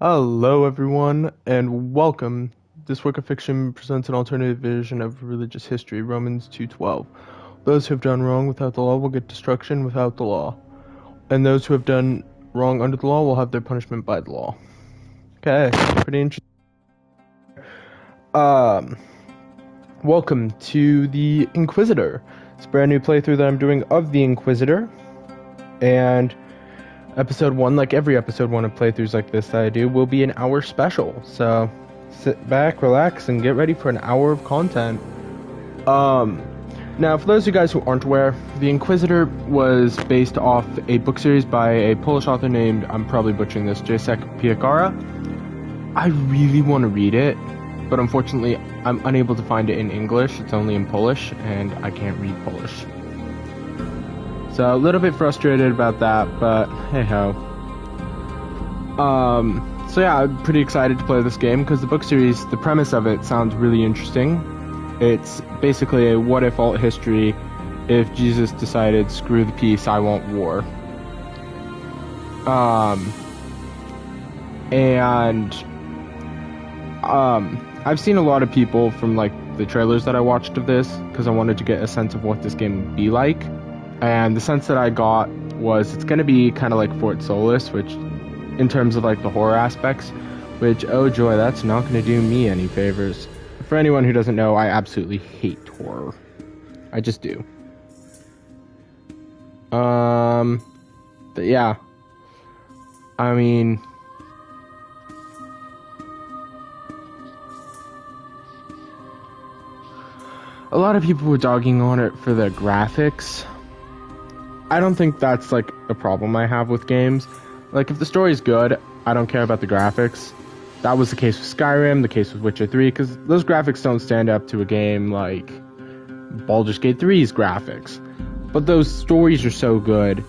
Hello, everyone, and welcome. This work of fiction presents an alternative vision of religious history, Romans 2:12. Those who have done wrong without the law will get destruction without the law, and those who have done wrong under the law will have their punishment by the law. Okay, pretty interesting. Um, Welcome to the Inquisitor. It's a brand new playthrough that I'm doing of the Inquisitor, and episode 1, like every episode 1 of playthroughs like this that I do, will be an hour special. So sit back, relax, and get ready for an hour of content. Now, for those of you guys who aren't aware, The Inquisitor was based off a book series by a Polish author named, I'm probably butchering this, Jacek Piekara. I really want to read it, but unfortunately, I'm unable to find it in English. It's only in Polish, and I can't read Polish. So a little bit frustrated about that, but hey ho. So yeah, I'm pretty excited to play this game because the book series, the premise of it sounds really interesting. It's basically a what if alt history if Jesus decided screw the peace, I want war. I've seen a lot of people from like the trailers that I watched of this because I wanted to get a sense of what this game would be like. And the sense that I got was it's going to be kind of like Fort Solis, which, in terms of like the horror aspects, which, oh joy, that's not going to do me any favors. For anyone who doesn't know, I absolutely hate horror. I just do. But yeah. I mean, a lot of people were dogging on it for the graphics. I don't think that's like a problem I have with games. Like, if the story's good, I don't care about the graphics. That was the case with Skyrim, the case with Witcher 3, because those graphics don't stand up to a game like Baldur's Gate 3's graphics. But those stories are so good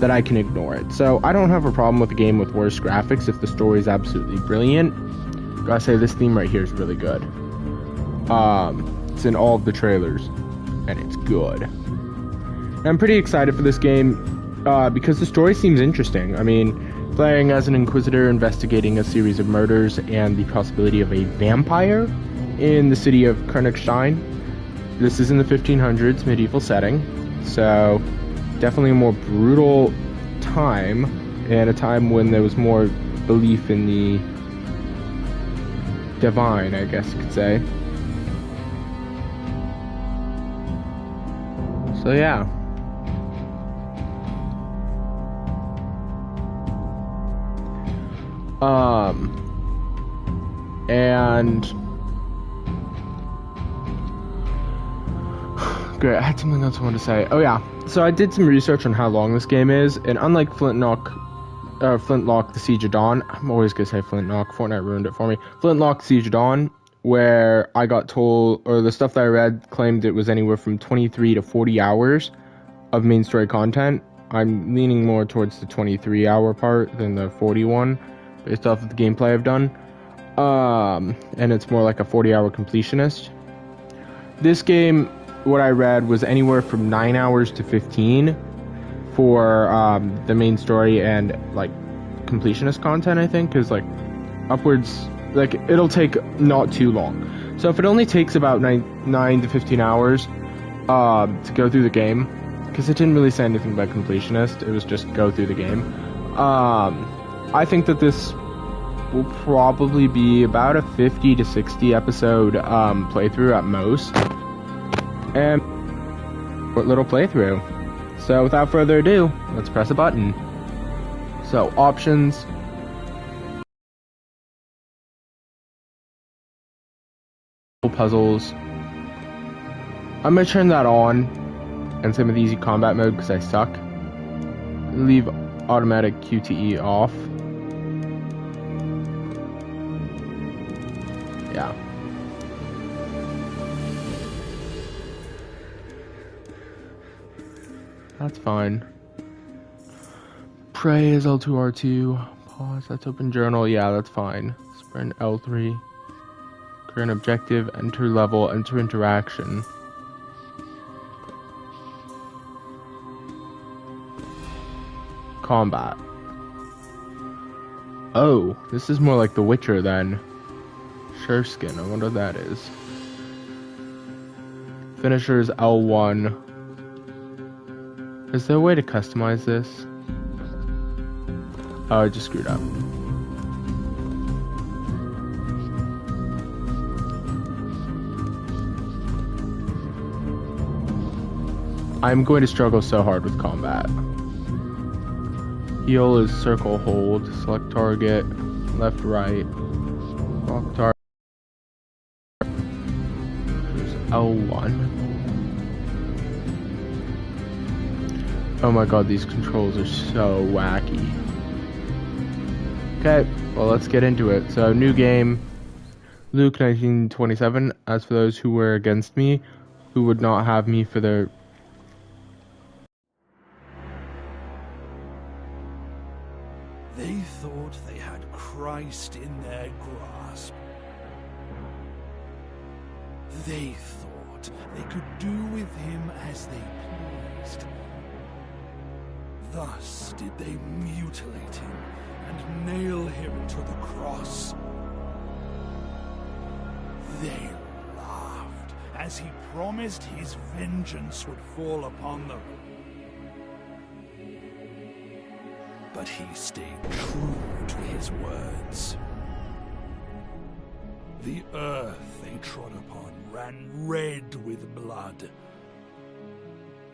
that I can ignore it. So I don't have a problem with a game with worse graphics if the story is absolutely brilliant. Gotta say, this theme right here is really good. It's in all of the trailers, and it's good. I'm pretty excited for this game because the story seems interesting. I mean, playing as an Inquisitor investigating a series of murders and the possibility of a vampire in the city of Koenigstein. This is in the 1500s medieval setting, so definitely a more brutal time, and a time when there was more belief in the divine, I guess you could say. So yeah. And great, I had something else I wanted to say. Oh yeah, so I did some research on how long this game is, and unlike Flintlock, The Siege of Dawn, I'm always gonna say Flintlock, Fortnite ruined it for me. Flintlock, Siege of Dawn, where I got told, or the stuff that I read claimed it was anywhere from 23 to 40 hours of main story content. I'm leaning more towards the 23-hour part than the 41, based off of the gameplay I've done. And it's more like a 40-hour completionist. This game, what I read, was anywhere from 9 hours to 15 for the main story and like completionist content, I think, because like upwards, like it'll take not too long. So if it only takes about 9 to 15 hours to go through the game, because it didn't really say anything about completionist, it was just go through the game. I think that this will probably be about a 50 to 60 episode playthrough at most. And short little playthrough. So without further ado, let's press a button. So options. Puzzles. I'm gonna turn that on and same with easy combat mode because I suck. Leave automatic QTE off. Yeah. That's fine. Pray is L2, R2. Pause, that's open journal. Yeah, that's fine. Sprint L3. Current objective, enter level, enter interaction. Combat. Oh, this is more like The Witcher then. Sureskin, I wonder what that is. Finishers L1. Is there a way to customize this? Oh, I just screwed up. I'm going to struggle so hard with combat. Heal is circle hold, select target, left right, lock target. There's L1. Oh my god, these controls are so wacky. Okay, well let's get into it. So, new game, Luke 1927. As for those who were against me, who would not have me for their... They thought they had Christ in their grasp. They thought they could do with him as they pleased. Thus did they mutilate him and nail him to the cross. They laughed as he promised his vengeance would fall upon them. But he stayed true to his words. The earth they trod upon ran red with blood.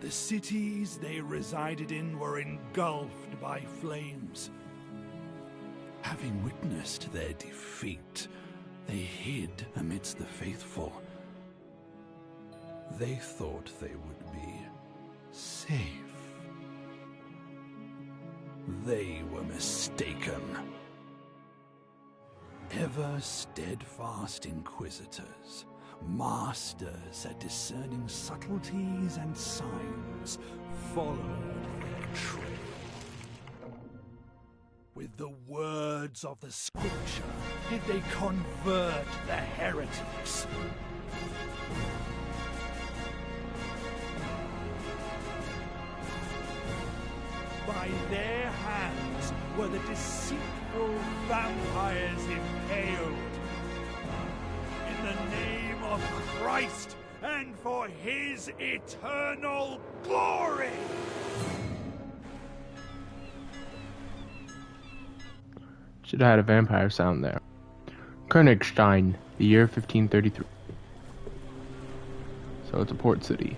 The cities they resided in were engulfed by flames. Having witnessed their defeat, they hid amidst the faithful. They thought they would be safe. They were mistaken. Ever steadfast Inquisitors, masters at discerning subtleties and signs, followed their trail. With the words of the scripture did they convert the heretics. By their hands were the deceitful vampires impaled. In the name of Christ and for his eternal glory! Should have had a vampire sound there. Koenigstein, the year 1533. So it's a port city.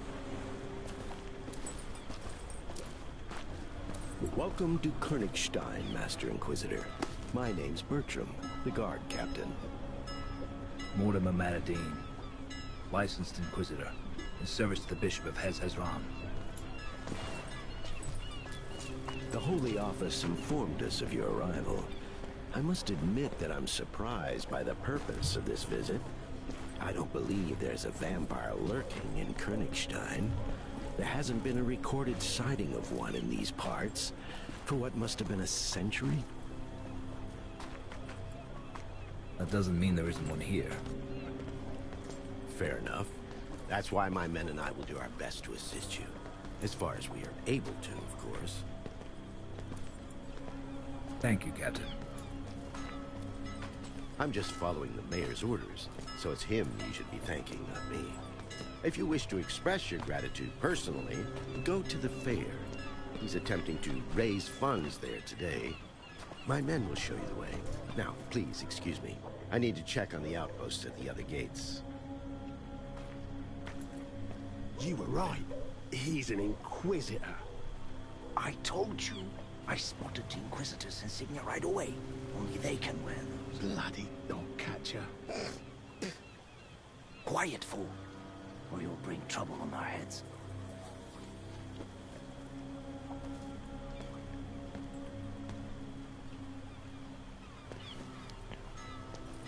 Welcome to Koenigstein, Master Inquisitor. My name's Bertram, the guard captain. Mordimer Maradine, licensed Inquisitor, in service to the Bishop of Hez-Hazran. The Holy Office informed us of your arrival. I must admit that I'm surprised by the purpose of this visit. I don't believe there's a vampire lurking in Koenigstein. There hasn't been a recorded sighting of one in these parts for what must have been a century. That doesn't mean there isn't one here. Fair enough. That's why my men and I will do our best to assist you. As far as we are able to, of course. Thank you, Captain. I'm just following the mayor's orders, so it's him you should be thanking, not me. If you wish to express your gratitude personally, go to the fair. He's attempting to raise funds there today. My men will show you the way. Now, please, excuse me. I need to check on the outposts at the other gates. You were right. He's an Inquisitor. I told you. I spotted the Inquisitor's insignia right away. Only they can wear them. Bloody dog catcher. Quiet, fool, or you'll bring trouble on our heads.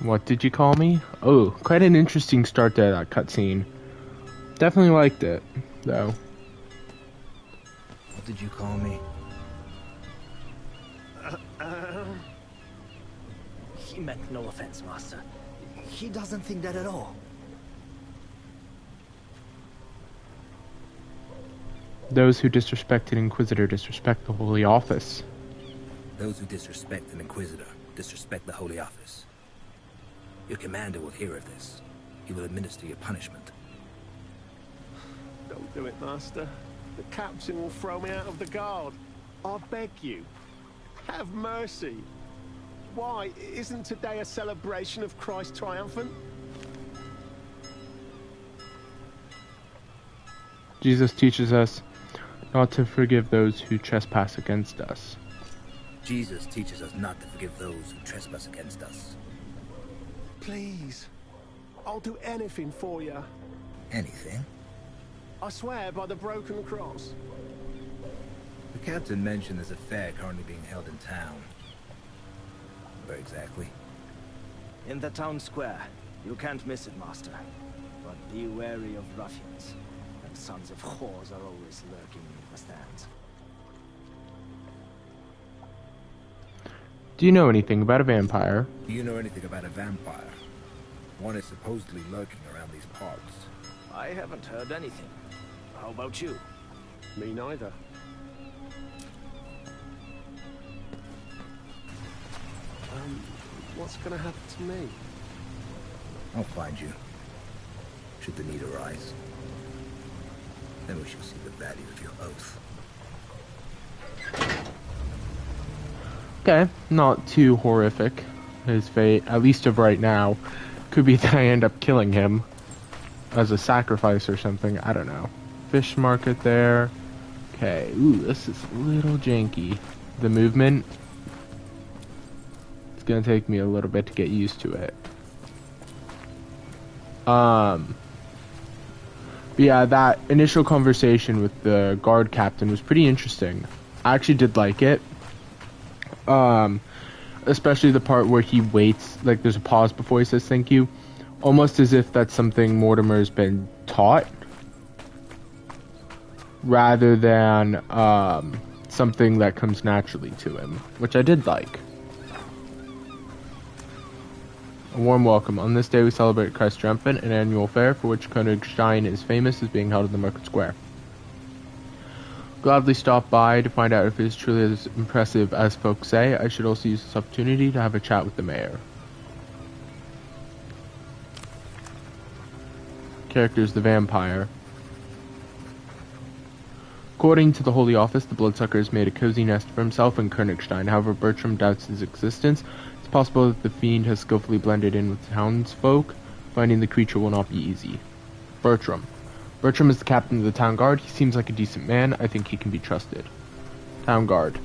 What did you call me? Oh, quite an interesting start to that cutscene. Definitely liked it, though. What did you call me? He meant no offense, Master. He doesn't think that at all. Those who disrespect an Inquisitor disrespect the Holy Office. Those who disrespect an Inquisitor disrespect the Holy Office. Your commander will hear of this. He will administer your punishment. Don't do it, Master. The captain will throw me out of the guard. I beg you. Have mercy. Why? Isn't today a celebration of Christ triumphant? Jesus teaches us not to forgive those who trespass against us. Jesus teaches us not to forgive those who trespass against us. Please. I'll do anything for you. Anything? I swear by the broken cross. The captain mentioned there's a fair currently being held in town. Where exactly? In the town square. You can't miss it, Master. But be wary of ruffians. And sons of whores are always lurking in the stands. Do you know anything about a vampire? Do you know anything about a vampire? One is supposedly lurking around these parts. I haven't heard anything. How about you? Me neither. What's gonna happen to me? I'll find you. Should the need arise. Then we shall see the value of your oath. Okay, not too horrific. His fate, at least of right now, could be that I end up killing him as a sacrifice or something. I don't know. Fish market there. Okay, ooh, this is a little janky. The movement. It's gonna take me a little bit to get used to it. But yeah, that initial conversation with the guard captain was pretty interesting. I actually did like it. Especially the part where he waits, like there's a pause before he says thank you. Almost as if that's something Mortimer's been taught. Rather than, something that comes naturally to him. Which I did like. A warm welcome. On this day we celebrate Christ Triumphant, an annual fair for which Koenigstein is famous, is being held in the market square. Gladly stop by to find out if it is truly as impressive as folks say. I should also use this opportunity to have a chat with the mayor. Characters: the vampire. According to the Holy Office, the bloodsucker has made a cozy nest for himself in Koenigstein. However, Bertram doubts his existence. It's possible that the fiend has skillfully blended in with townsfolk. Finding the creature will not be easy. Bertram. Bertram is the captain of the town guard. He seems like a decent man. I think he can be trusted. Town guard.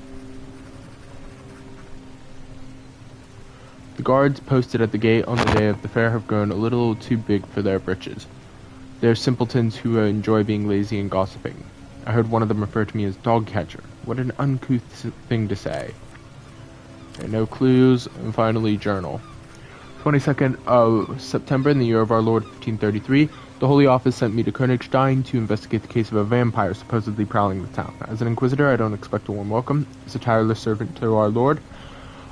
The guards posted at the gate on the day of the fair have grown a little too big for their britches. They're simpletons who enjoy being lazy and gossiping. I heard one of them refer to me as dog catcher. What an uncouth thing to say. Okay, no clues. And finally, journal. 22nd of September in the year of our Lord 1533, the Holy Office sent me to Koenigstein to investigate the case of a vampire supposedly prowling the town. As an Inquisitor, I don't expect a warm welcome. As a tireless servant to our Lord,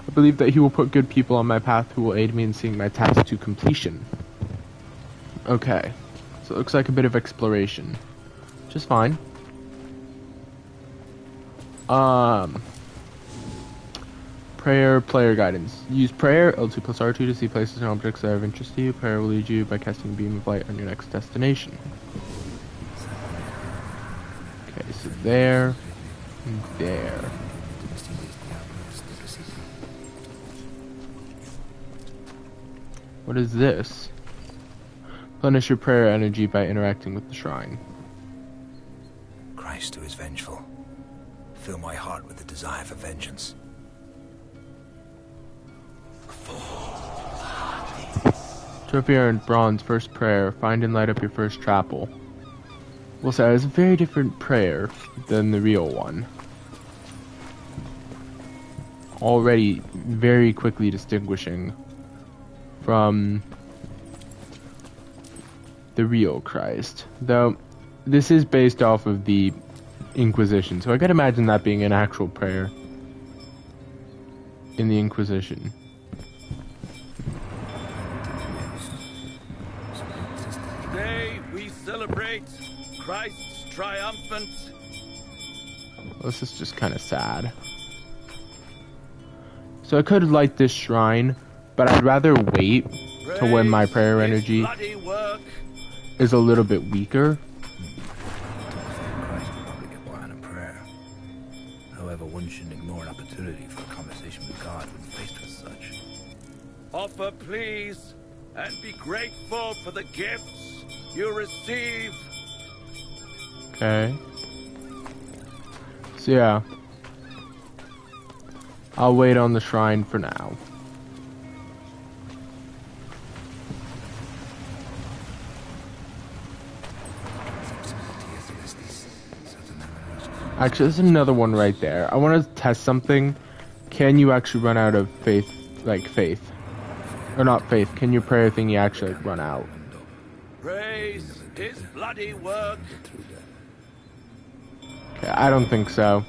I believe that he will put good people on my path who will aid me in seeing my task to completion. Okay, so it looks like a bit of exploration, which is fine. Prayer, player guidance. Use prayer, L2 plus R2 to see places and objects that are of interest to you. Prayer will lead you by casting a beam of light on your next destination. Okay, so there, and there. What is this? Replenish your prayer energy by interacting with the shrine. Christ who is vengeful, fill my heart with the desire for vengeance. Trophy earned bronze, first prayer. Find and light up your first chapel. We'll say it's a very different prayer than the real one. Already very quickly distinguishing from the real Christ. Though this is based off of the Inquisition, so I could imagine that being an actual prayer in the Inquisition. Today we celebrate Christ's triumphant. Well, this is just kind of sad. So I could light this shrine, but I'd rather wait to when my prayer energy is a little bit weaker. Christ will probably get by on a prayer. However, one shouldn't ignore an opportunity for a conversation with God when faced with such. Offer, please, and be grateful for the gifts you receive. Okay. So yeah. I'll wait on the shrine for now. Actually, there's another one right there. I want to test something. Can you actually run out of faith, like faith? Or not faith, can your prayer thingy actually like, run out? Praise his bloody work. Okay, I don't think so.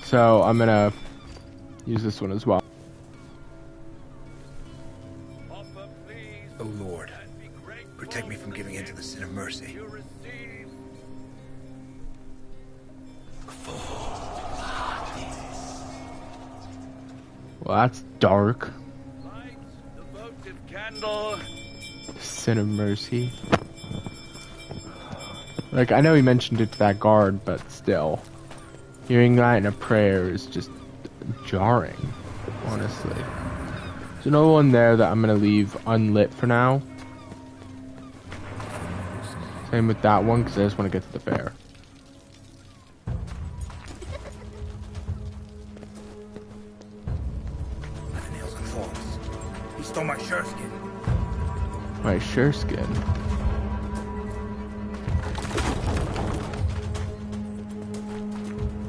So I'm gonna use this one as well. Offer, please, Oh Lord, and be grateful protect me from for the giving in to the gifts sin of mercy. you receive. Well, that's dark. Light the votive candle. Sin of mercy. Like, I know he mentioned it to that guard, but still. Hearing that in a prayer is just jarring, honestly. There's another one there that I'm gonna leave unlit for now. Same with that one, because I just want to get to the fair. Nails and forks. He stole my shirskin. My shirskin.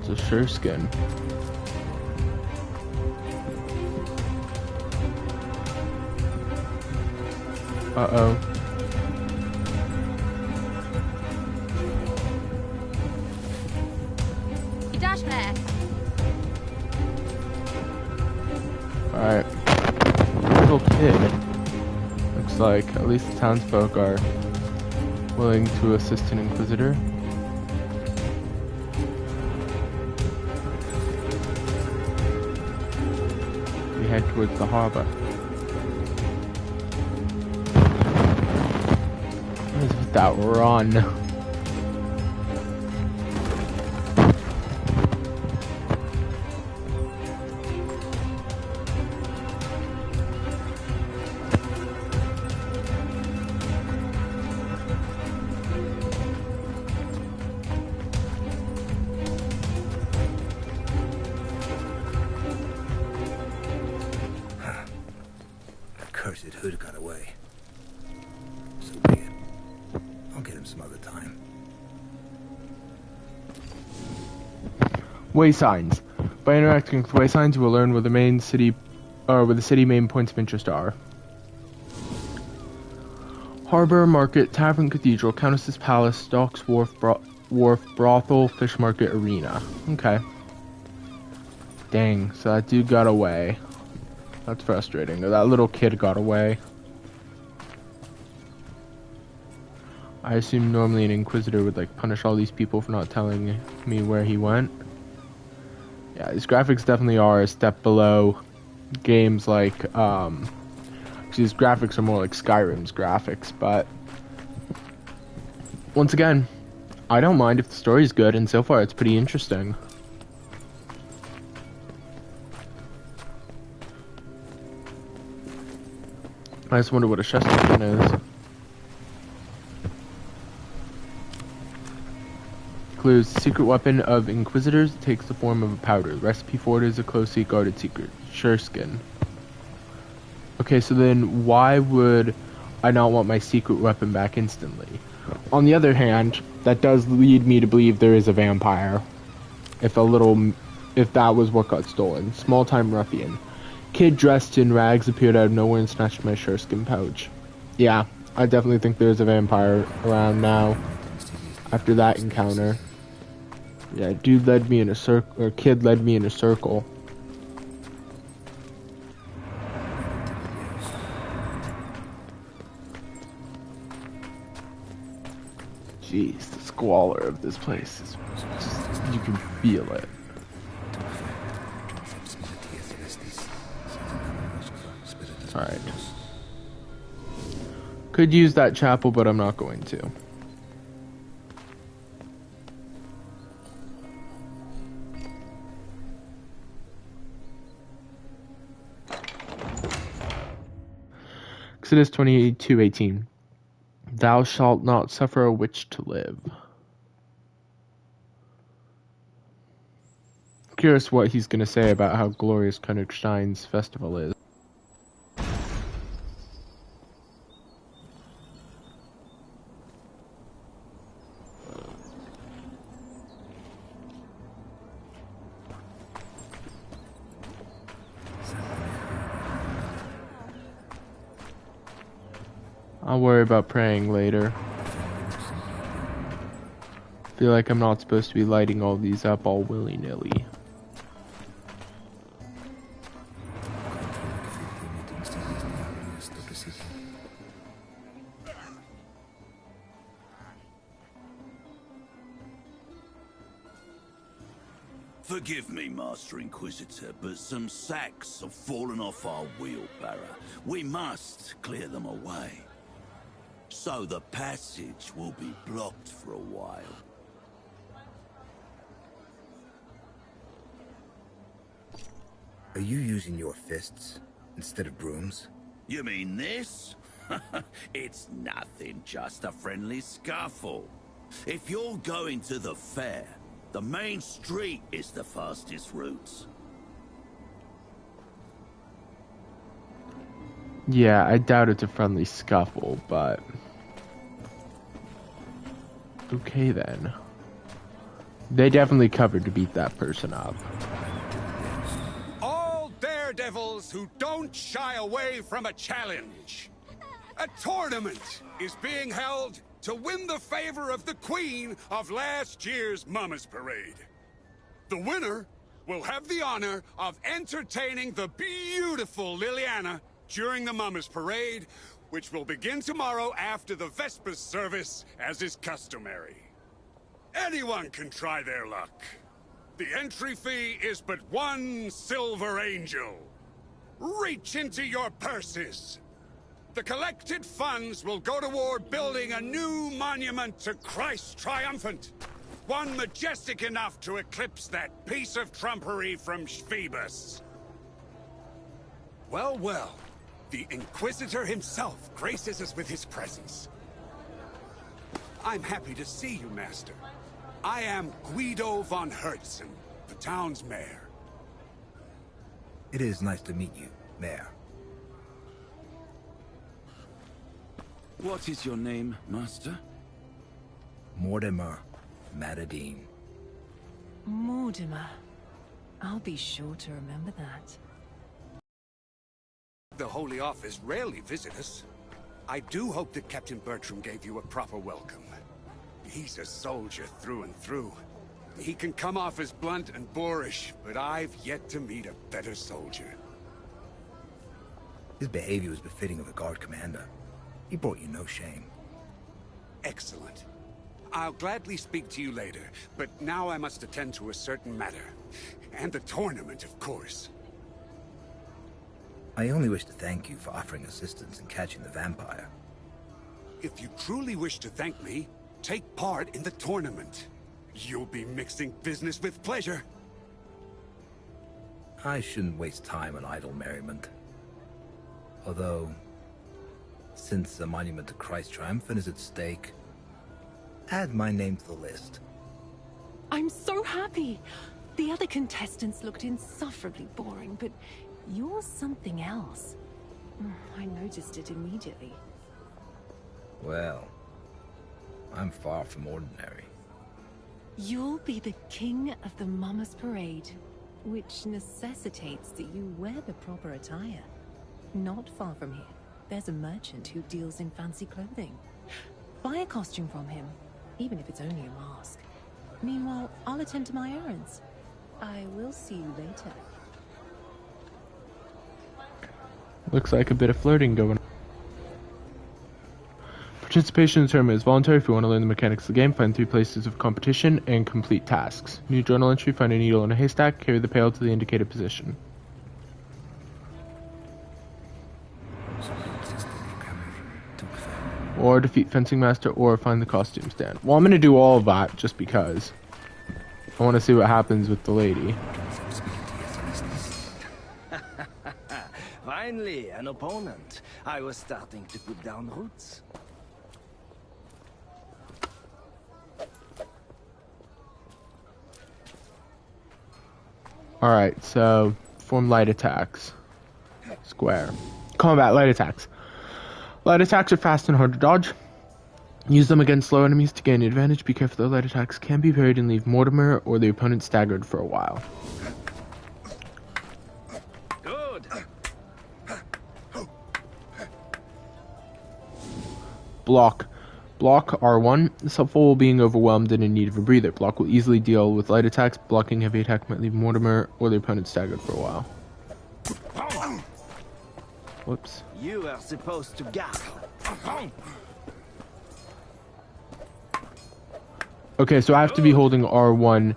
It's a shirskin. Uh-oh. Alright. Little kid. Looks like at least the townsfolk are willing to assist an Inquisitor. We head towards the harbor. What is with that run? Cursed hood got away. So be it. I'll get him some other time. Waysigns. By interacting with waysigns, you will learn where the main city, where the city main points of interest are. Harbor, market, tavern, cathedral, countess's palace, docks, wharf, brothel, fish market, arena. Okay. Dang, so that dude got away. That's frustrating. That little kid got away. I assume normally an Inquisitor would like punish all these people for not telling me where he went. Yeah, these graphics definitely are a step below games like, these graphics are more like Skyrim's graphics, but once again, I don't mind if the story's good, and so far it's pretty interesting. I just wonder what a Chesterton is. Clues. The secret weapon of Inquisitors takes the form of a powder. The recipe for it is a closely guarded secret. Shirskin. Okay, so then why would I not want my secret weapon back instantly? On the other hand, that does lead me to believe there is a vampire. If that was what got stolen. Small-time ruffian. Kid dressed in rags appeared out of nowhere and snatched my shirskin pouch. Yeah, I definitely think there's a vampire around now. After that encounter. Yeah, dude led me in a circle, or kid led me in a circle. Jeez, the squalor of this place is just, you can feel it. Alright. Could use that chapel, but I'm not going to. Exodus 22:18. Thou shalt not suffer a witch to live. Curious what he's going to say about how glorious Koenigstein's festival is. I'll worry about praying later. Feel like I'm not supposed to be lighting all these up all willy-nilly. Forgive me, Master Inquisitor, but some sacks have fallen off our wheelbarrow. We must clear them away. So the passage will be blocked for a while. Are you using your fists instead of brooms? You mean this? It's nothing, just a friendly scuffle. If you're going to the fair, the main street is the fastest route. Yeah, I doubt it's a friendly scuffle, but... okay then. They definitely covered to beat that person up. All daredevils who don't shy away from a challenge. A tournament is being held to win the favor of the Queen of last year's Mama's Parade. The winner will have the honor of entertaining the beautiful Liliana during the Mama's Parade, which will begin tomorrow after the Vespers service, as is customary. Anyone can try their luck. The entry fee is but 1 silver angel. Reach into your purses. The collected funds will go toward building a new monument to Christ Triumphant. One majestic enough to eclipse that piece of trumpery from Phoebus. Well, well. The Inquisitor himself graces us with his presence. I'm happy to see you, Master. I am Guido von Herzen, the town's mayor. It is nice to meet you, Mayor. What is your name, Master? Mordimer Matadine. Mordimer. I'll be sure to remember that. The Holy Office rarely visit us. I do hope that Captain Bertram gave you a proper welcome. He's a soldier through and through. He can come off as blunt and boorish, but I've yet to meet a better soldier. His behavior was befitting of a guard commander. He brought you no shame. Excellent. I'll gladly speak to you later, but now I must attend to a certain matter. And the tournament, of course. I only wish to thank you for offering assistance in catching the vampire. If you truly wish to thank me, take part in the tournament. You'll be mixing business with pleasure. I shouldn't waste time on idle merriment. Although, since the monument to Christ Triumphant is at stake, add my name to the list. I'm so happy! The other contestants looked insufferably boring, but you're something else. I noticed it immediately. Well, I'm far from ordinary. You'll be the king of the Mama's Parade, which necessitates that you wear the proper attire. Not far from here, there's a merchant who deals in fancy clothing. Buy a costume from him, even if it's only a mask. Meanwhile, I'll attend to my errands. I will see you later. Looks like a bit of flirting going on. Participation in the tournament is voluntary. If you want to learn the mechanics of the game, find 3 places of competition and complete tasks. New journal entry, find a needle in a haystack, carry the pail to the indicated position. or defeat Fencing Master, or find the costume stand. Well, I'm gonna do all of that just because I want to see what happens with the lady. Finally, an opponent. I was starting to put down roots. Alright, so form light attacks. Square. Combat light attacks. Light attacks are fast and hard to dodge. Use them against slow enemies to gain advantage. Be careful that light attacks can be parried and leave Mordimer or the opponent staggered for a while. Good. Block. Block R1 is helpful while being overwhelmed and in need of a breather. Block will easily deal with light attacks. Blocking heavy attack might leave Mortimer or the opponent staggered for a while. Whoops. You are supposed to gap. Okay, so I have to be holding R1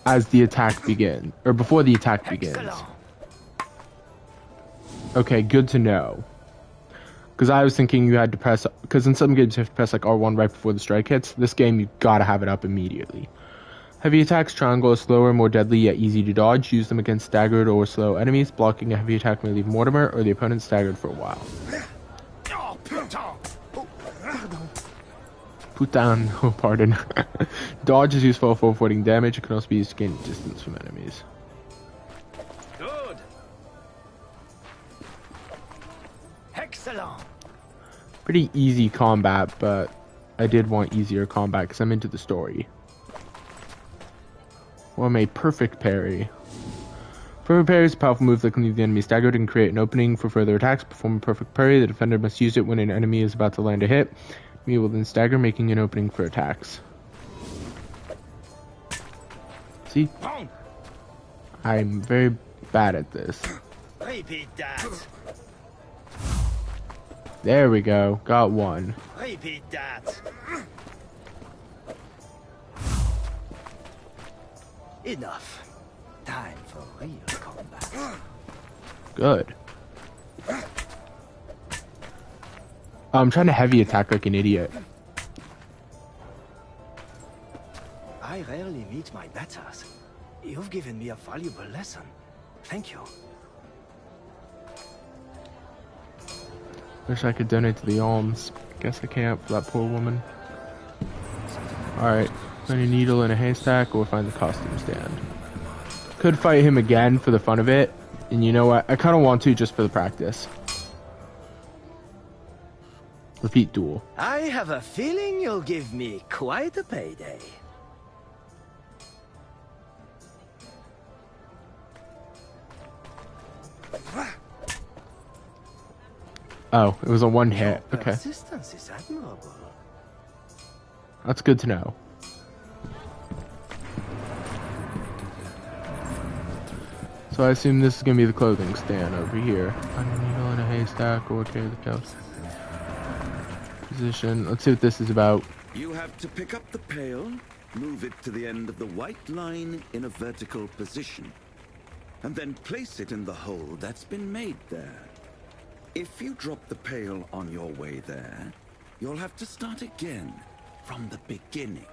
as the attack begins, or before the attack begins. Okay, good to know. Because I was thinking you had to press, because in some games you have to press like R1 right before the strike hits. This game you gotta have it up immediately. Heavy attacks, triangle is slower, more deadly, yet easy to dodge. Use them against staggered or slow enemies. Blocking a heavy attack may leave Mortimer or the opponent staggered for a while. Put down, oh pardon. Dodge is useful for avoiding damage. It can also be used to gain distance from enemies. Good. Excellent. Pretty easy combat, but I did want easier combat because I'm into the story. Form a perfect parry. Perfect parry is a powerful move that can leave the enemy staggered and create an opening for further attacks. Perform a perfect parry. The defender must use it when an enemy is about to land a hit. He will then stagger, making an opening for attacks. See? I'm very bad at this. Repeat that. There we go. Got one. Repeat that. Enough. Time for real combat. Good. I'm trying to heavy attack like an idiot. I rarely meet my betters. You've given me a valuable lesson. Thank you. Wish I could donate to the alms. Guess I can't for that poor woman. Alright. Find a needle in a haystack or find the costume stand. Could fight him again for the fun of it. And you know what? I kind of want to just for the practice. Repeat duel. I have a feeling you'll give me quite a payday. Oh, it was a one hit. Okay. Persistence is admirable. That's good to know. So I assume this is going to be the clothing stand over here. Find a needle in a haystack or carry the couch. Position. Let's see what this is about. You have to pick up the pail, move it to the end of the white line in a vertical position, and then place it in the hole that's been made there. If you drop the pail on your way there, you'll have to start again from the beginning.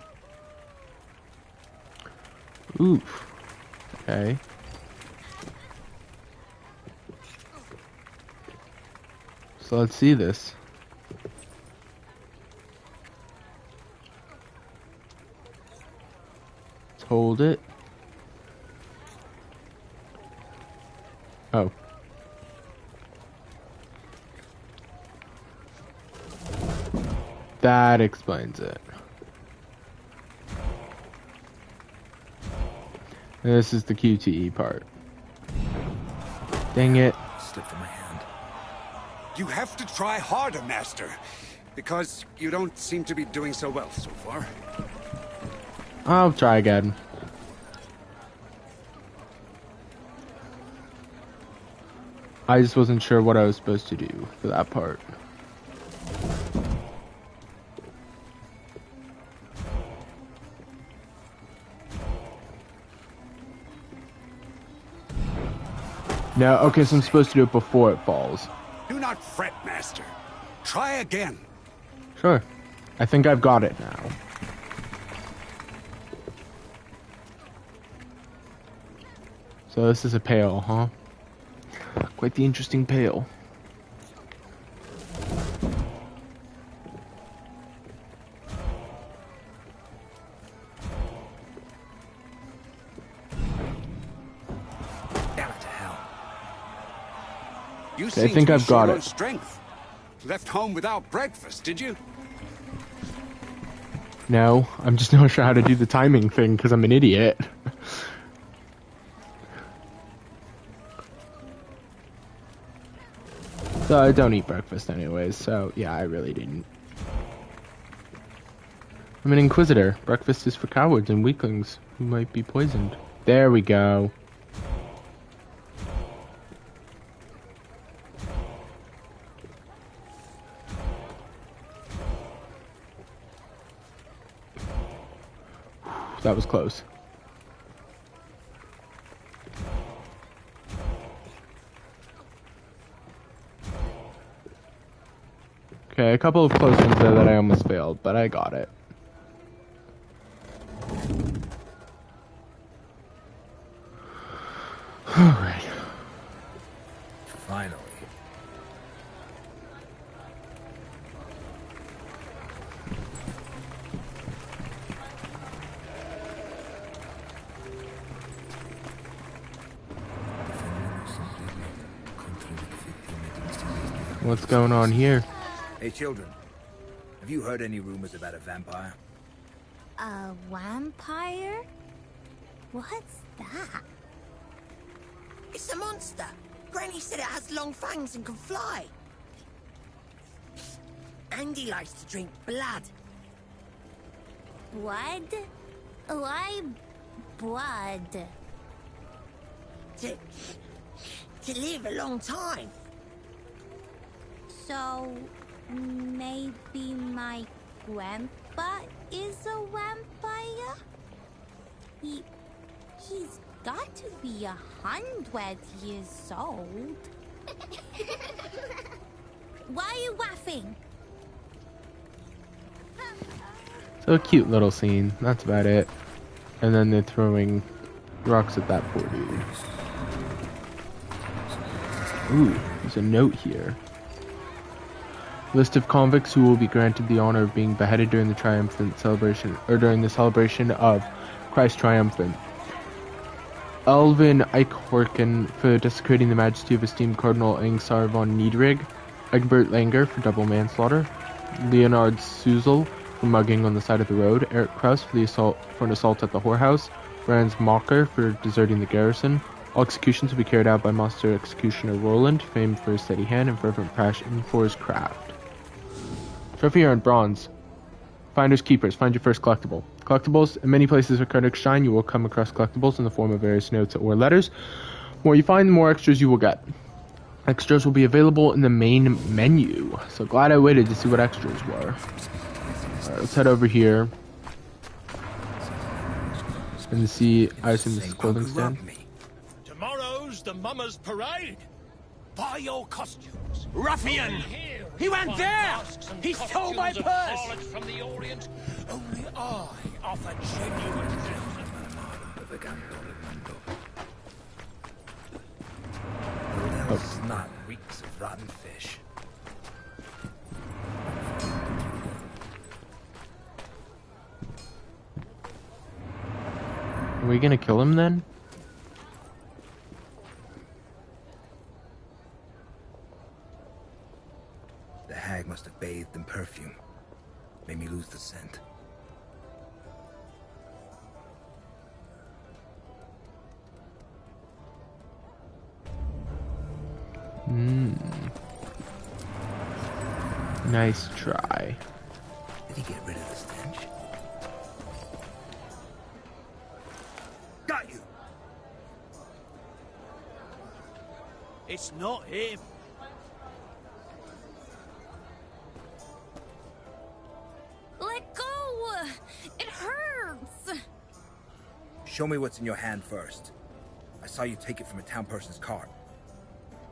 Oof. Okay. So let's see this. Let's hold it. Oh. That explains it. And this is the QTE part. Dang it. Slipped from my hand. You have to try harder, Master. Because you don't seem to be doing so well so far. I'll try again. I just wasn't sure what I was supposed to do for that part. No, okay, so I'm supposed to do it before it falls. Do not fret, Master. Try again. Sure. I think I've got it now. So this is a pail, huh? Quite the interesting pail. Okay, I think I've got it. Strength. Left home without breakfast, did you? No, I'm just not sure how to do the timing thing because I'm an idiot. So I don't eat breakfast anyways, so yeah, I really didn't. I'm an Inquisitor. Breakfast is for cowards and weaklings who might be poisoned. There we go. That was close. Okay, a couple of close ones there that I almost failed, but I got it. Alright. Finally. What's going on here? Hey, children. Have you heard any rumors about a vampire? A vampire? What's that? It's a monster. Granny said it has long fangs and can fly. And he likes to drink blood. Blood? Why blood? To live a long time. So, maybe my grandpa is a vampire? He's got to be 100 years old. Why are you laughing? So a cute little scene. That's about it. And then they're throwing rocks at that poor dude. Ooh, there's a note here. List of convicts who will be granted the honor of being beheaded during the triumphant celebration, or during the celebration of Christ Triumphant. Elvin Eichhorken for desecrating the majesty of esteemed Cardinal Angsar von Niedrig, Egbert Langer for double manslaughter, Leonard Suzel for mugging on the side of the road, Eric Kraus for an assault at the whorehouse, Franz Mocker for deserting the garrison. All executions will be carried out by Master Executioner Roland, famed for his steady hand and fervent passion for his craft. Trophy earned bronze. Finders keepers, find your first collectible. Collectibles. In many places of Koenigstein, you will come across collectibles in the form of various notes or letters. The more you find, the more extras you will get. Extras will be available in the main menu. So glad I waited to see what extras were. Alright, let's head over here. And see, I assume this is Koeningstein. Tomorrow's the Mama's Parade. Buy your costumes. Ruffian! He went there! He stole my purse! From the Orient, only I offer genuine Snot reeks of rotten fish. Are we gonna kill him then? The hag must have bathed in perfume. Made me lose the scent. Nice try. Did he get rid of the stench? Got you! It's not him. Let go! It hurts! Show me what's in your hand first. I saw you take it from a town person's cart.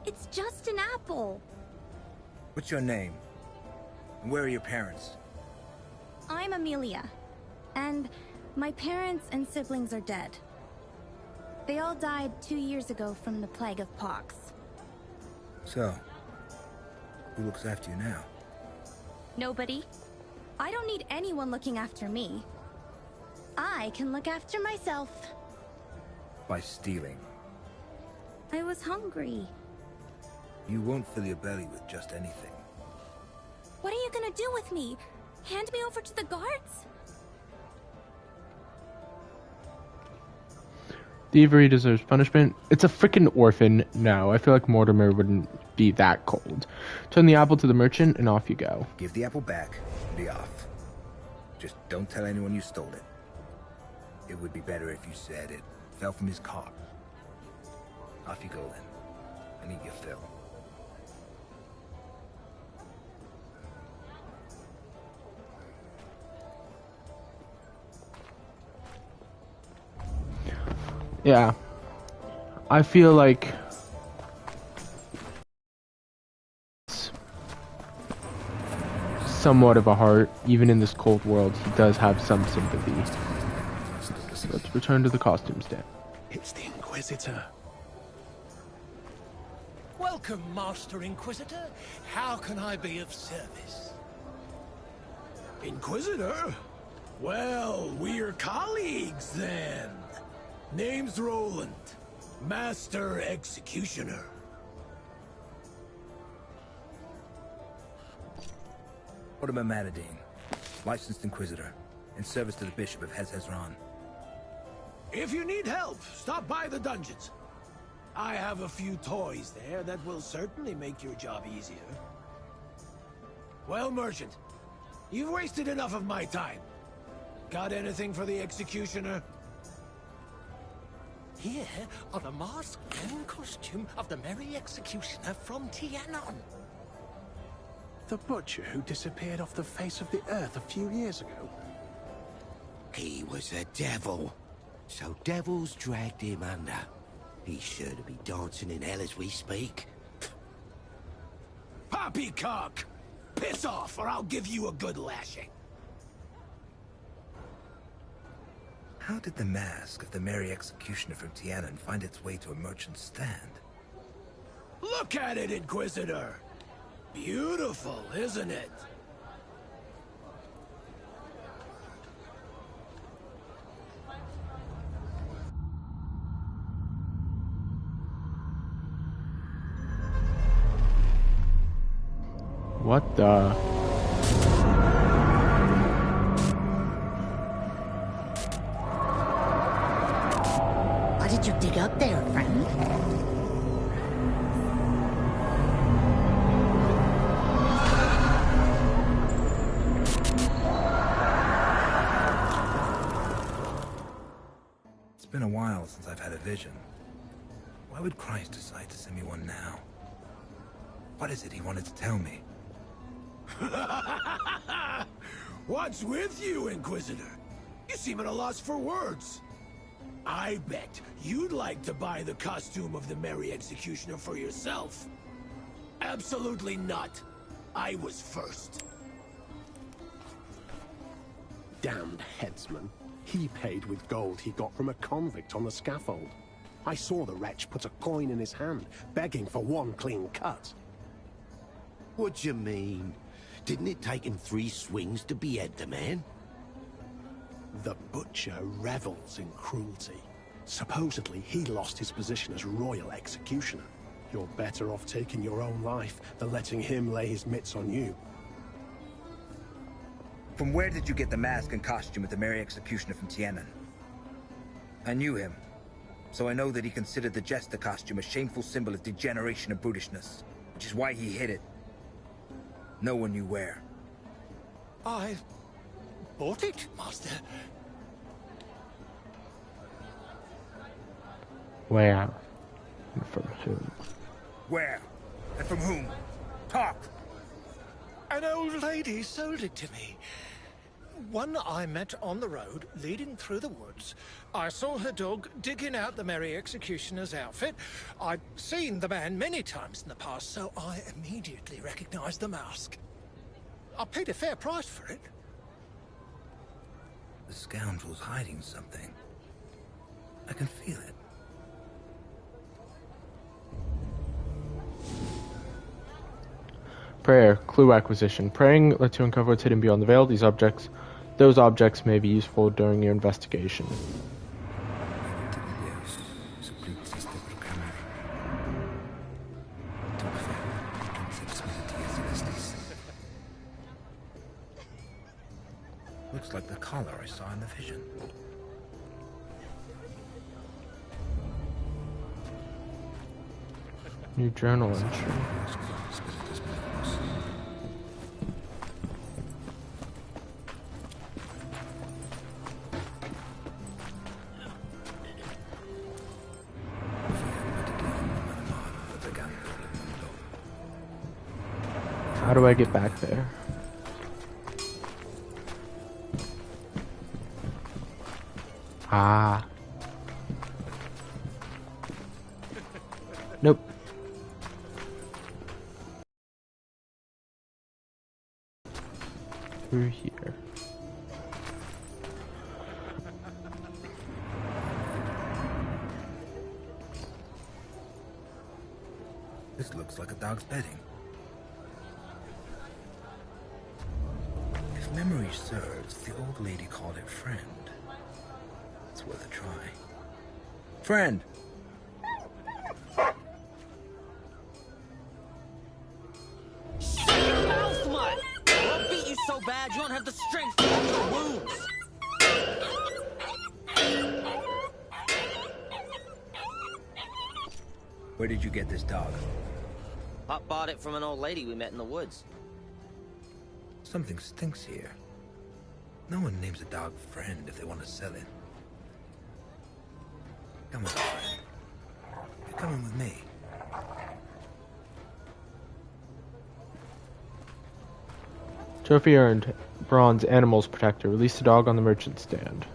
It's just an apple. What's your name? Where are your parents? I'm Amelia, and my parents and siblings are dead. They all died 2 years ago from the plague of pox. So, who looks after you now? Nobody. I don't need anyone looking after me. I can look after myself. By stealing. I was hungry. You won't fill your belly with just anything. What are you gonna do with me? Hand me over to the guards? Thievery deserves punishment. It's a freaking orphan. No, I feel like Mordimer wouldn't be that cold. Turn the apple to the merchant and off you go. Give the apple back and be off. Just don't tell anyone you stole it. It would be better if you said it fell from his cart. Off you go then. And eat your fill. Yeah. I feel like somewhat of a heart, even in this cold world, he does have some sympathy. Let's return to the costume stand. It's the Inquisitor. Welcome, Master Inquisitor. How can I be of service? Inquisitor? Well, we're colleagues then. Name's Roland, Master Executioner. Mordimer Manadine, licensed Inquisitor, in service to the Bishop of Hez-Hezron. If you need help, stop by the dungeons. I have a few toys there that will certainly make your job easier. Well, Merchant, you've wasted enough of my time. Got anything for the Executioner? Here are the mask and costume of the Merry Executioner from Tianon. The butcher who disappeared off the face of the earth a few years ago. He was a devil. So devils dragged him under. He's sure to be dancing in hell as we speak. Poppycock! Piss off, or I'll give you a good lashing. How did the mask of the Merry Executioner from Tianon find its way to a merchant's stand? Look at it, Inquisitor! Beautiful, isn't it? What the? What did you dig up there, friend? It's been a while since I've had a vision. Why would Christ decide to send me one now? What is it he wanted to tell me? What's with you, Inquisitor? You seem at a loss for words. I bet you'd like to buy the costume of the Merry Executioner for yourself. Absolutely not. I was first. Damned headsman. He paid with gold he got from a convict on the scaffold. I saw the wretch put a coin in his hand, begging for one clean cut. What you mean? Didn't it take him 3 swings to behead the man? The butcher revels in cruelty. Supposedly, he lost his position as royal executioner. You're better off taking your own life than letting him lay his mitts on you. From where did you get the mask and costume of the Merry Executioner from Tianon? I knew him, so I know that he considered the jester costume a shameful symbol of degeneration and brutishness, which is why he hid it. No one knew where. I bought it, Master. Where? From whom? Where? And from whom? Talk! An old lady sold it to me. One I met on the road, leading through the woods. I saw her dog digging out the Merry Executioner's outfit. I'd seen the man many times in the past, so I immediately recognized the mask. I paid a fair price for it. The scoundrel's hiding something. I can feel it. Prayer. Clue acquisition. Praying lets you uncover what's hidden beyond the veil. Those objects may be useful during your investigation. Looks like the collar I saw in the vision. New journal entry. How do I get back there? Ah. Nope. Through here. This looks like a dog's bedding. If memory serves, the old lady called it friend. It's worth a try. Friend! Shut your mouth, Mutt! I'll beat you so bad you don't have the strength to hold your wounds! Where did you get this dog? Pop bought it from an old lady we met in the woods. Something stinks here. No one names a dog friend if they want to sell it. Come on, friend. You're coming with me. Trophy earned. Bronze Animals Protector. Release the dog on the merchant stand.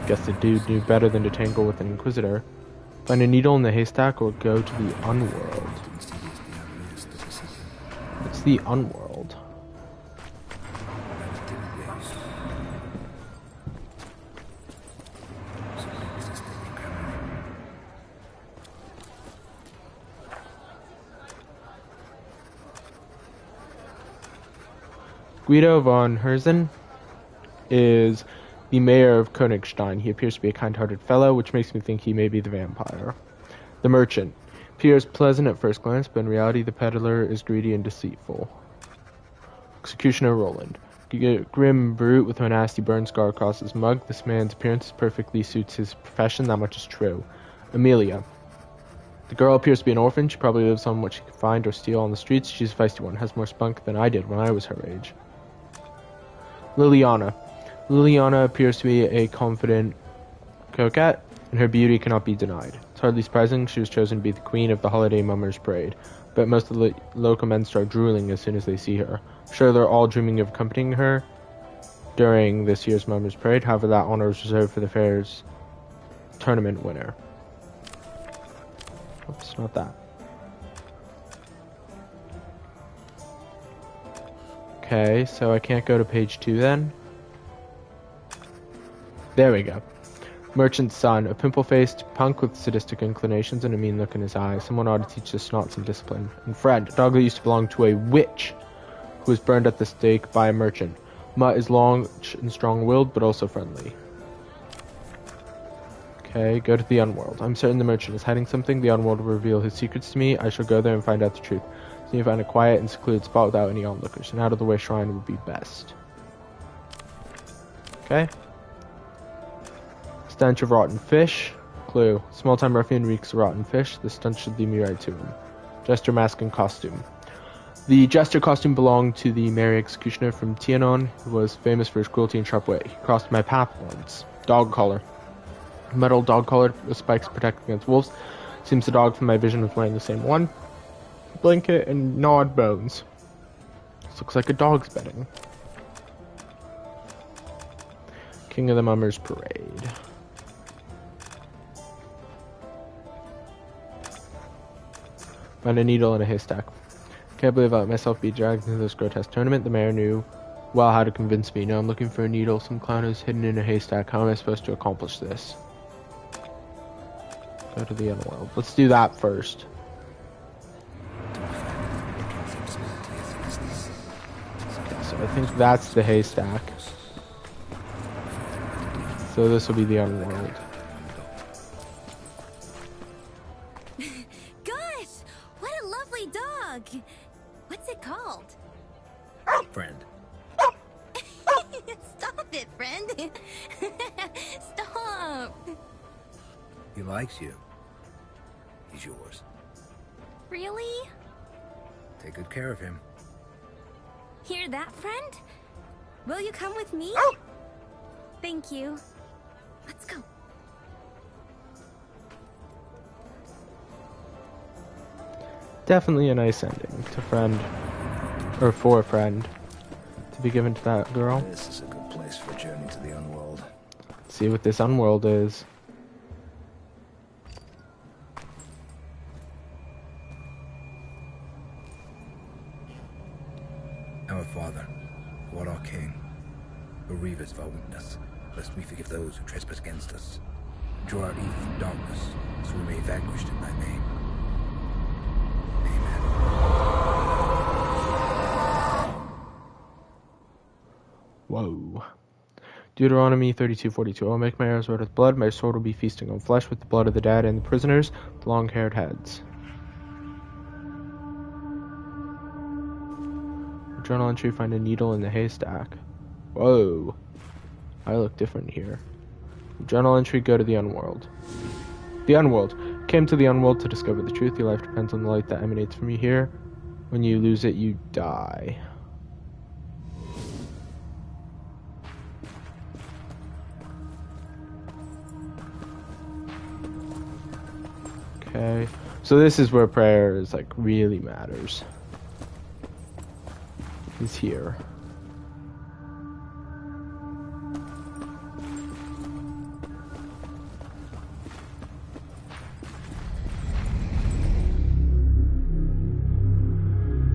Guess the dude knew better than to tangle with an Inquisitor. Find a needle in the haystack or go to the Unworld. It's the Unworld. Guido von Herzen is the mayor of Koenigstein. He appears to be a kind-hearted fellow, which makes me think he may be the vampire. The merchant appears pleasant at first glance, but in reality the peddler is greedy and deceitful. Executioner Roland. Grim brute with a nasty burn scar across his mug. This man's appearance perfectly suits his profession, that much is true. Amelia. The girl appears to be an orphan. She probably lives on what she can find or steal on the streets. She's a feisty one, has more spunk than I did when I was her age. Liliana. Liliana appears to be a confident coquette, and her beauty cannot be denied. It's hardly surprising she was chosen to be the queen of the holiday mummers' parade, but most of the local men start drooling as soon as they see her. Sure, they're all dreaming of accompanying her during this year's mummers' parade, however that honor is reserved for the fair's tournament winner. Oops, not that. Okay, so I can't go to page 2 then? There we go. Merchant's son, a pimple-faced punk with sadistic inclinations and a mean look in his eye. Someone ought to teach the snot some discipline. And Fred, a dog that used to belong to a witch who was burned at the stake by a merchant. Mutt is long and strong-willed, but also friendly. Okay, go to the Unworld. I'm certain the merchant is hiding something. The Unworld will reveal his secrets to me. I shall go there and find out the truth. So you find a quiet and secluded spot without any onlookers. An out-of-the-way shrine would be best. Okay. Stench of rotten fish. Clue. Small-time ruffian reeks of rotten fish. The stench should lead me right to him. Jester mask and costume. The jester costume belonged to the Merry Executioner from Tianon, who was famous for his cruelty and sharp wit. He crossed my path once. Dog collar. Metal dog collar with spikes protect against wolves. Seems the dog from my vision was wearing the same one. Blanket and gnawed bones. This looks like a dog's bedding. King of the Mummers Parade. Find a needle in a haystack. Can't believe I let myself be dragged into this grotesque tournament. The mayor knew well how to convince me. Now I'm looking for a needle. Some clown is hidden in a haystack. How am I supposed to accomplish this? Go to the underworld. Let's do that first. So I think that's the haystack. So this will be the underworld. Gosh, what a lovely dog. What's it called? Friend. Stop it, friend. Stop. He likes you. He's yours. Really? Take good care of him. Hear that, friend? Will you come with me? Thank you. Let's go. Definitely a nice ending to friend, or for a friend, to be given to that girl. This is a good place for a journey to the Unworld. See what this Unworld is. Our Father, who art our King, bereave us of our weakness, lest we forgive those who trespass against us. Draw out evil from darkness, so we may be vanquished in thy name. Whoa. Deuteronomy 32:42. I will make my arrows red with blood. My sword will be feasting on flesh with the blood of the dead and the prisoners, the long-haired heads. Journal entry, find a needle in the haystack. Whoa. I look different here. Journal entry, go to the Unworld. The Unworld. Came to the Unworld to discover the truth. Your life depends on the light that emanates from you here. When you lose it, you die. Okay. So this is where prayer is like really matters. Is here.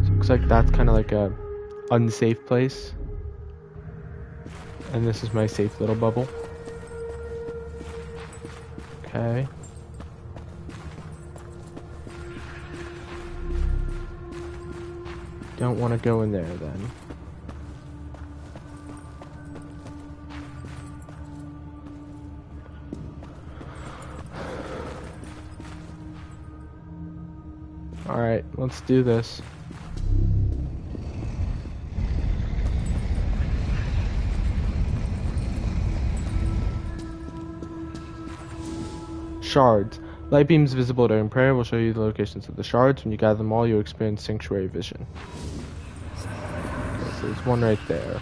So looks like that's kind of like a unsafe place. And this is my safe little bubble. Okay. Don't want to go in there then. Alright, let's do this. Shards. Light beams visible during prayer will show you the locations of the shards. When you gather them all, you'll experience sanctuary vision. Okay, so there's one right there.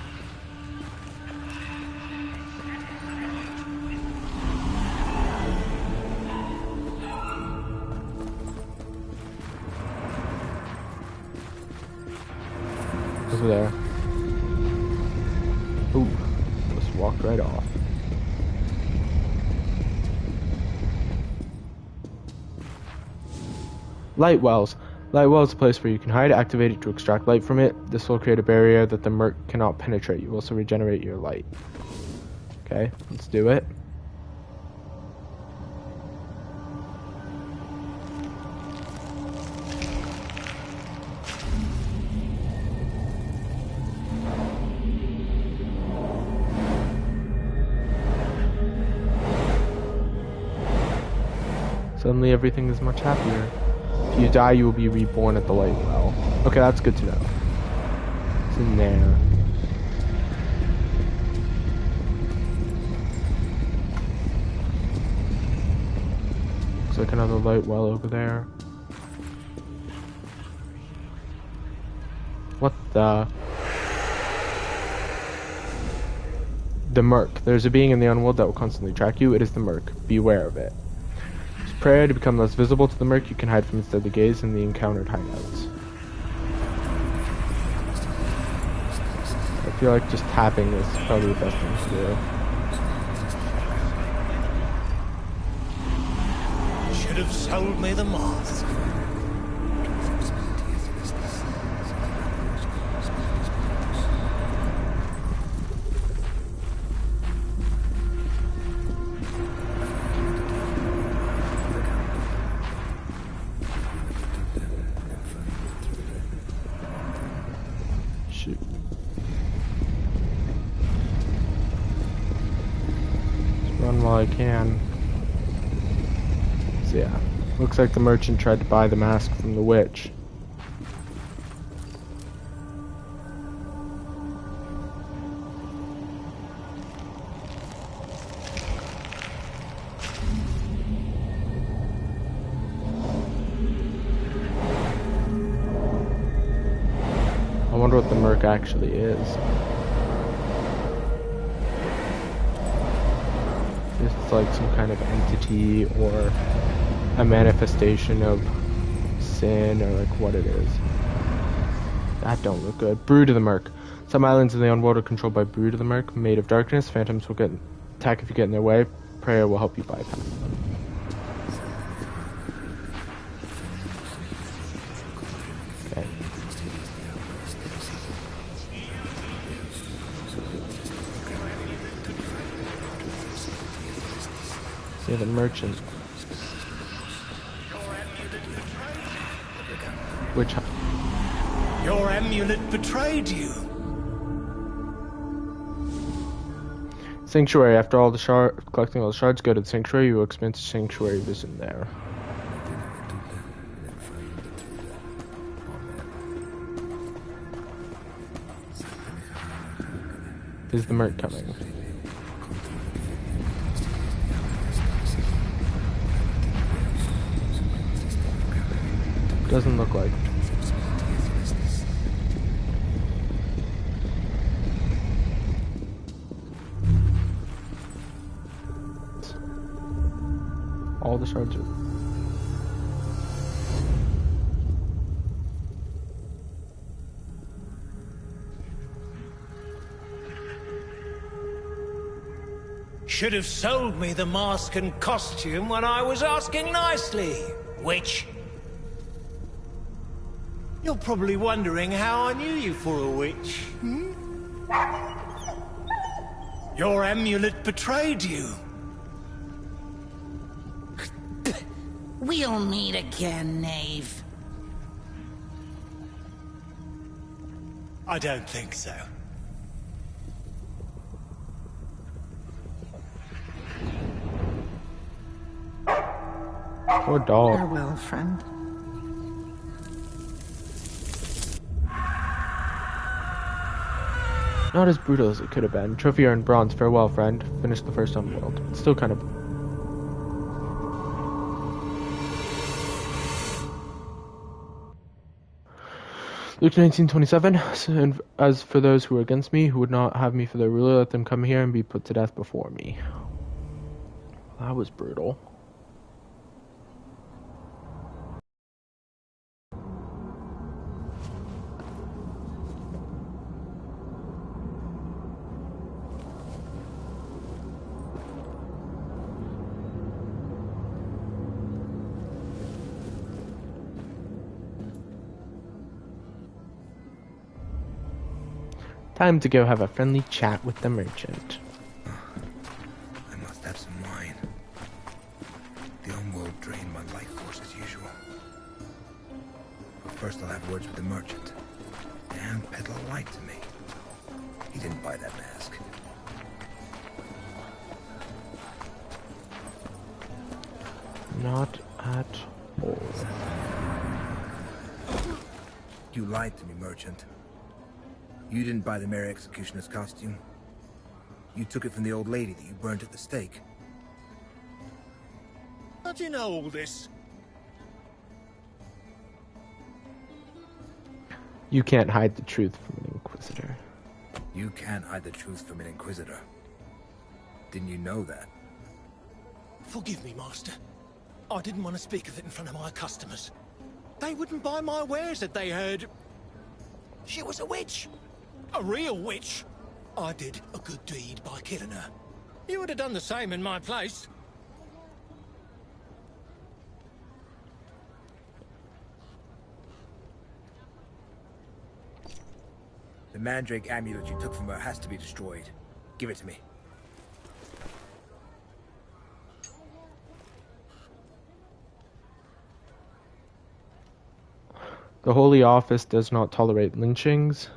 Over there. Ooh, just walked right off. Light wells. Light well is a place where you can hide, activate it to extract light from it. This will create a barrier that the murk cannot penetrate. You also regenerate your light. Okay, let's do it. Suddenly everything is much happier. If you die, you will be reborn at the light well. Okay, that's good to know. It's in there. Looks like another light well over there. What the? The murk. There's a being in the Unworld that will constantly track you. It is the murk. Beware of it. Prayer to become less visible to the murk, you can hide from its deadly gaze in the encountered hideouts. I feel like just tapping is probably the best thing to do. Should have sold me the moth. Shoot. Just run while I can. So yeah, looks like the merchant tried to buy the mask from the witch. I wonder what the merc actually is. It's like some kind of entity or a manifestation of sin, or like what it is. That don't look good. Brood of the Merc. Some islands in the underworld are controlled by Brood of the Merc, made of darkness. Phantoms will attack if you get in their way. Prayer will help you bypass them. Okay. See the merchant. Which? Your amulet betrayed you. Sanctuary. After all the collecting all the shards, go to the sanctuary. You will experience a sanctuary vision there. Is the merc coming? Doesn't look like. All the shards are. Should have sold me the mask and costume when I was asking nicely, witch. You're probably wondering how I knew you for a witch, hmm? Your amulet betrayed you. We'll meet again, knave. I don't think so. Poor dog. Farewell, friend. Not as brutal as it could have been. Trophy earned bronze. Farewell, friend. Finished the first underworld. It's still kind of. Luke 19:27. And as for those who are against me, who would not have me for their ruler, let them come here and be put to death before me. That was brutal. Time to go have a friendly chat with the merchant. I must have some wine. The homeworld drained my life force as usual. But first I'll have words with the merchant. Damn peddler lied to me. He didn't buy that mask. Not at all. You lied to me, merchant. You didn't buy the Mary Executioner's costume. You took it from the old lady that you burned at the stake. How do you know all this? You can't hide the truth from an Inquisitor. You can't hide the truth from an Inquisitor. Didn't you know that? Forgive me, Master. I didn't want to speak of it in front of my customers. They wouldn't buy my wares if they heard she was a witch. A real witch. I did a good deed by killing her. You would have done the same in my place. The mandrake amulet you took from her has to be destroyed. Give it to me. The Holy Office does not tolerate lynchings.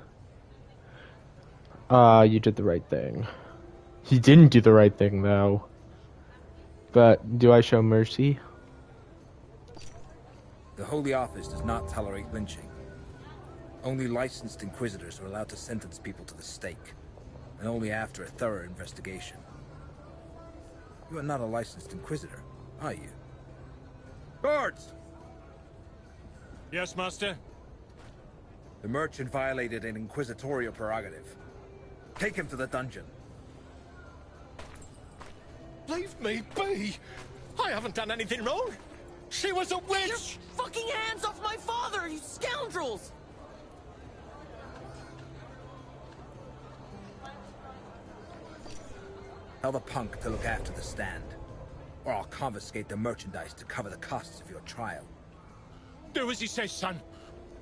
You did the right thing. You didn't do the right thing, though. But do I show mercy? The Holy Office does not tolerate lynching. Only licensed Inquisitors are allowed to sentence people to the stake, and only after a thorough investigation. You are not a licensed Inquisitor, are you? Guards! Yes, Master? The merchant violated an inquisitorial prerogative. Take him to the dungeon. Leave me be! I haven't done anything wrong! She was a witch! Get your fucking hands off my father, you scoundrels! Tell the punk to look after the stand, or I'll confiscate the merchandise to cover the costs of your trial. Do as he says, son.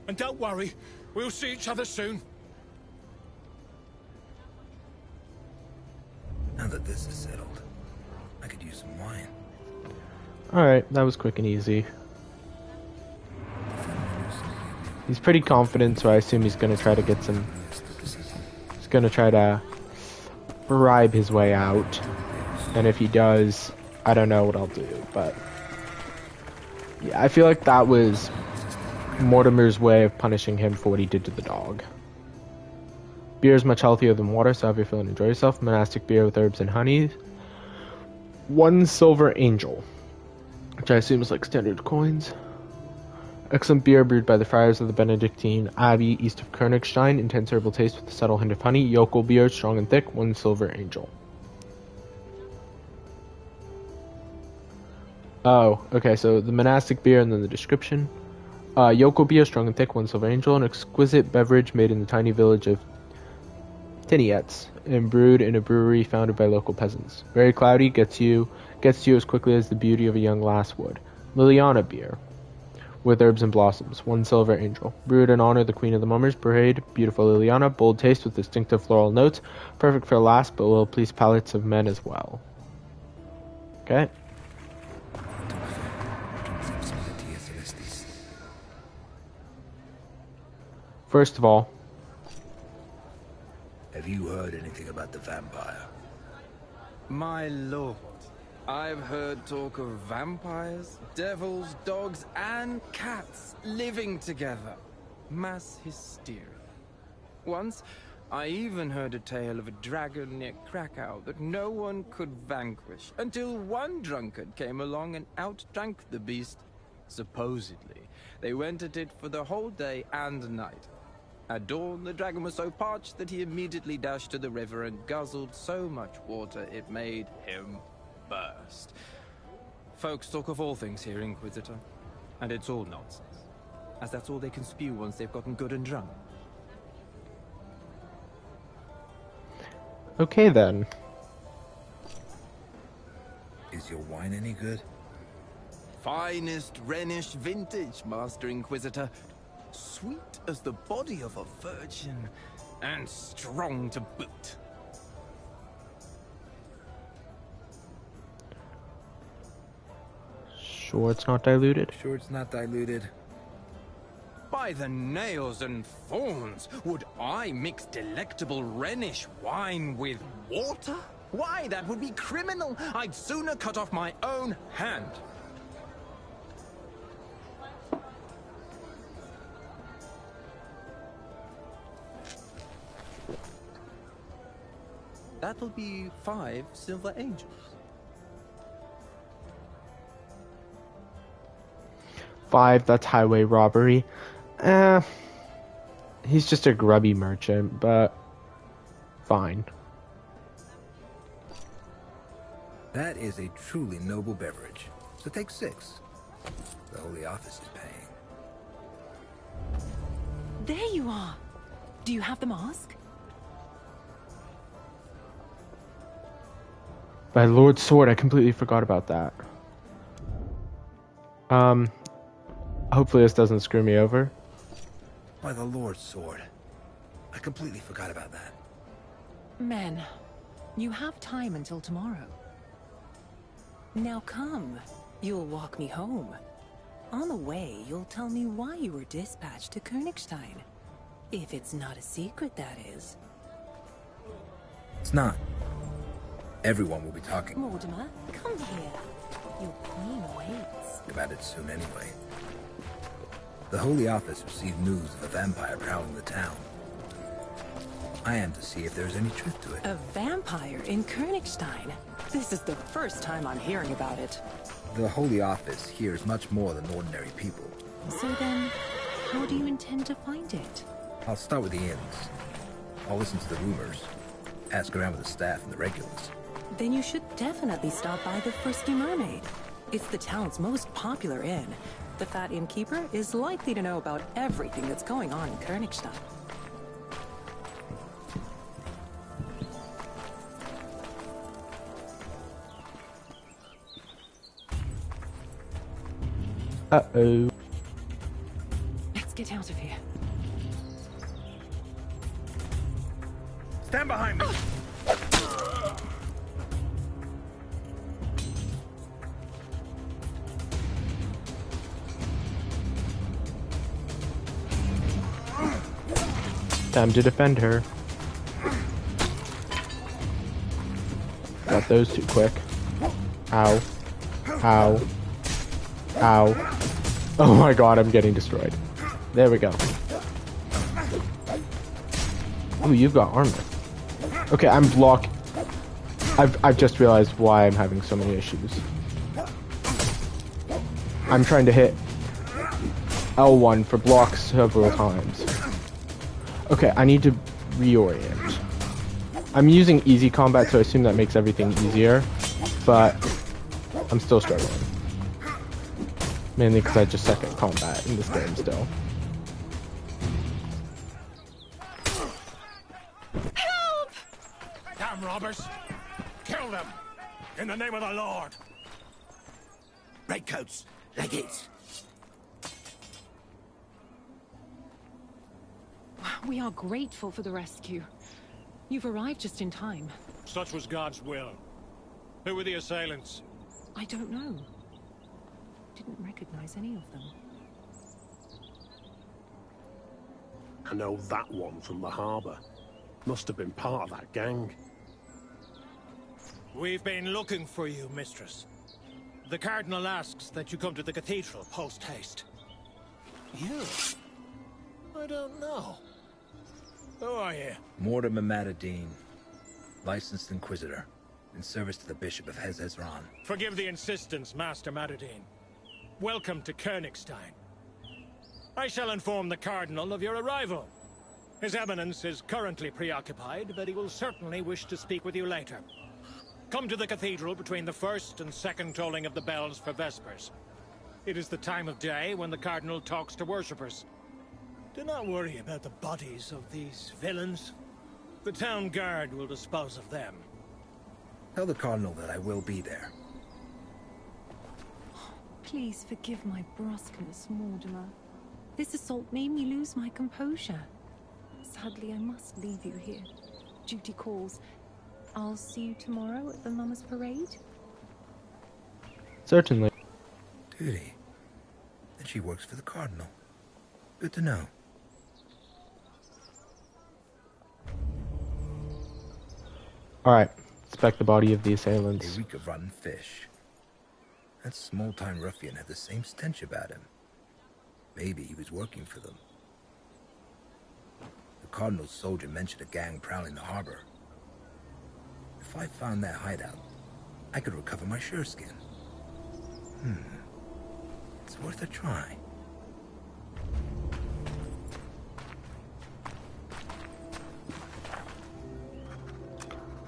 And don't worry, we'll see each other soon. Now that this is settled, I could use some wine. Alright, that was quick and easy. He's pretty confident, so I assume he's gonna try to get some... He's gonna try to bribe his way out. And if he does, I don't know what I'll do, but... Yeah, I feel like that was Mortimer's way of punishing him for what he did to the dog. Beer is much healthier than water, so have your fill and enjoy yourself. Monastic beer with herbs and honey. 1 silver angel, which I assume is like standard coins. Excellent beer brewed by the friars of the Benedictine Abbey east of Koenigstein. Intense herbal taste with a subtle hint of honey. Yokel beer, strong and thick. 1 silver angel. Oh, okay, so the monastic beer and then the description. Yokel beer, strong and thick, 1 silver angel. An exquisite beverage made in the tiny village of Tiniets and brewed in a brewery founded by local peasants. Very cloudy, gets to you as quickly as the beauty of a young lass would. Liliana beer, with herbs and blossoms, 1 silver angel. Brewed in honor of the Queen of the Mummers Parade, beautiful Liliana, bold taste with distinctive floral notes, perfect for a lass, but will please palates of men as well. Okay. First of all, have you heard anything about the vampire? My lord, I've heard talk of vampires, devils, dogs, and cats living together. Mass hysteria. Once, I even heard a tale of a dragon near Krakow that no one could vanquish, until one drunkard came along and outdrank the beast. Supposedly, they went at it for the whole day and night. At dawn, the dragon was so parched that he immediately dashed to the river and guzzled so much water it made him burst. Folks talk of all things here, Inquisitor, and it's all nonsense, as that's all they can spew once they've gotten good and drunk. okay then. Is your wine any good? Finest Rhenish vintage, Master Inquisitor. Sweet as the body of a virgin, and strong to boot. Sure it's not diluted? Sure it's not diluted. By the nails and thorns, would I mix delectable Rhenish wine with water? Why, that would be criminal. I'd sooner cut off my own hand. That'll be 5 silver angels. Five, that's highway robbery. He's just a grubby merchant, but fine. That is a truly noble beverage. So take 6. The Holy Office is paying. There you are. Do you have the mask? By Lord's sword, I completely forgot about that. Hopefully this doesn't screw me over. By the Lord's sword. I completely forgot about that. Men, you have time until tomorrow. Now come, you'll walk me home. On the way, you'll tell me why you were dispatched to Koenigstein. If it's not a secret, that is. It's not. Everyone will be talking Mordimer, come here. Your queen waits. about it soon anyway. The Holy Office received news of a vampire prowling the town. I am to see if there's any truth to it. A vampire in Koenigstein? This is the first time I'm hearing about it. The Holy Office hears much more than ordinary people. So then, how do you intend to find it? I'll start with the inns. I'll listen to the rumors. Ask around with the staff and the regulars. Then you should definitely stop by the Frisky Mermaid. It's the town's most popular inn. The fat innkeeper is likely to know about everything that's going on in Koenigstein. Uh-oh. Let's get out of here. Stand behind me! Time to defend her. Got those too quick. Ow. Ow. Ow. Oh my god, I'm getting destroyed. There we go. Oh, you've got armor. Okay, I'm blocked. I've just realized why I'm having so many issues. I'm trying to hit L1 for blocks several times. Okay, I need to reorient. I'm using easy combat, so I assume that makes everything easier, but I'm still struggling. Mainly because I just suck at combat in this game still. Help! Damn robbers! Kill them! In the name of the Lord! Redcoats, like it. We are grateful for the rescue. You've arrived just in time. Such was God's will. Who were the assailants? I don't know. Didn't recognize any of them. I know that one from the harbor. Must have been part of that gang. We've been looking for you, mistress. The Cardinal asks that you come to the cathedral post-haste. You? I don't know. Who are you? Mordimer Matadine, licensed Inquisitor, in service to the Bishop of Hezezran. Forgive the insistence, Master Matadine. Welcome to Koenigstein. I shall inform the Cardinal of your arrival. His Eminence is currently preoccupied, but he will certainly wish to speak with you later. Come to the cathedral between the first and second tolling of the bells for Vespers. It is the time of day when the Cardinal talks to worshippers. Do not worry about the bodies of these villains. The town guard will dispose of them. Tell the Cardinal that I will be there. Please forgive my brusqueness, Mordimer. This assault made me lose my composure. Sadly, I must leave you here. Duty calls. I'll see you tomorrow at the Mama's Parade? Certainly. Duty. Then she works for the Cardinal. Good to know. Alright, inspect the body of the assailants. They reek of rotten fish. That small-time ruffian had the same stench about him. Maybe he was working for them. The Cardinal's soldier mentioned a gang prowling the harbor. If I found that hideout, I could recover my sureskin. It's worth a try.